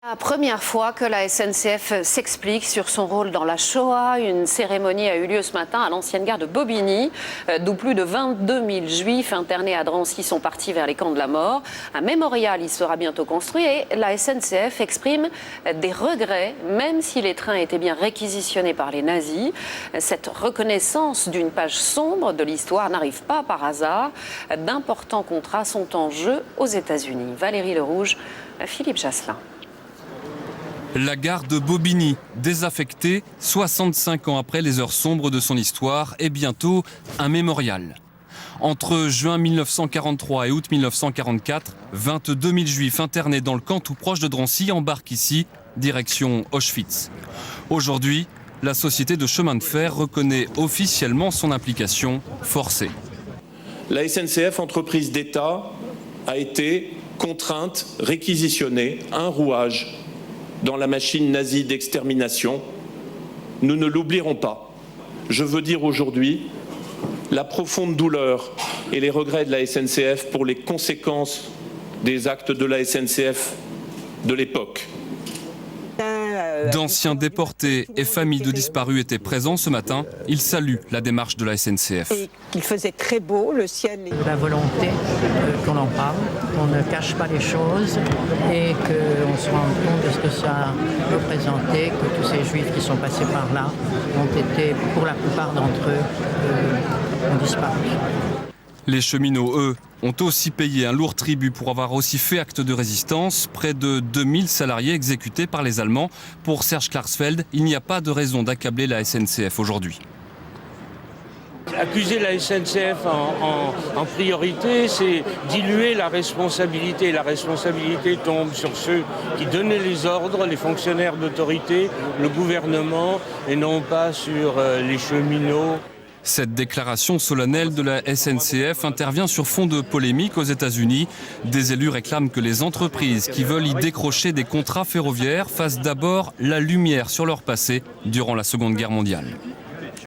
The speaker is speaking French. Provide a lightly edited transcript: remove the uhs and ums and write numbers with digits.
La première fois que la SNCF s'explique sur son rôle dans la Shoah, une cérémonie a eu lieu ce matin à l'ancienne gare de Bobigny, d'où plus de 22 000 juifs internés à Drancy sont partis vers les camps de la mort. Un mémorial y sera bientôt construit et la SNCF exprime des regrets, même si les trains étaient bien réquisitionnés par les nazis. Cette reconnaissance d'une page sombre de l'histoire n'arrive pas par hasard. D'importants contrats sont en jeu aux États-Unis. Valérie Lerouge, Philippe Jasselin. La gare de Bobigny, désaffectée 65 ans après les heures sombres de son histoire, est bientôt un mémorial. Entre juin 1943 et août 1944, 22 000 juifs internés dans le camp tout proche de Drancy embarquent ici, direction Auschwitz. Aujourd'hui, la société de chemin de fer reconnaît officiellement son implication forcée. La SNCF, entreprise d'État, a été contrainte, réquisitionnée, un rouage dans la machine nazie d'extermination. Nous ne l'oublierons pas. Je veux dire aujourd'hui la profonde douleur et les regrets de la SNCF pour les conséquences des actes de la SNCF de l'époque. D'anciens déportés et familles de disparus étaient présents ce matin. Ils saluent la démarche de la SNCF. Il faisait très beau, le ciel. La volonté qu'on en parle, qu'on ne cache pas les choses et qu'on se rende compte de ce que ça représentait, que tous ces juifs qui sont passés par là ont été, pour la plupart d'entre eux, ont disparu. Les cheminots, eux, ont aussi payé un lourd tribut pour avoir aussi fait acte de résistance. Près de 2000 salariés exécutés par les Allemands. Pour Serge Klarsfeld, il n'y a pas de raison d'accabler la SNCF aujourd'hui. Accuser la SNCF en priorité, c'est diluer la responsabilité. La responsabilité tombe sur ceux qui donnaient les ordres, les fonctionnaires d'autorité, le gouvernement, et non pas sur les cheminots. Cette déclaration solennelle de la SNCF intervient sur fond de polémique aux États-Unis. Des élus réclament que les entreprises qui veulent y décrocher des contrats ferroviaires fassent d'abord la lumière sur leur passé durant la Seconde Guerre mondiale.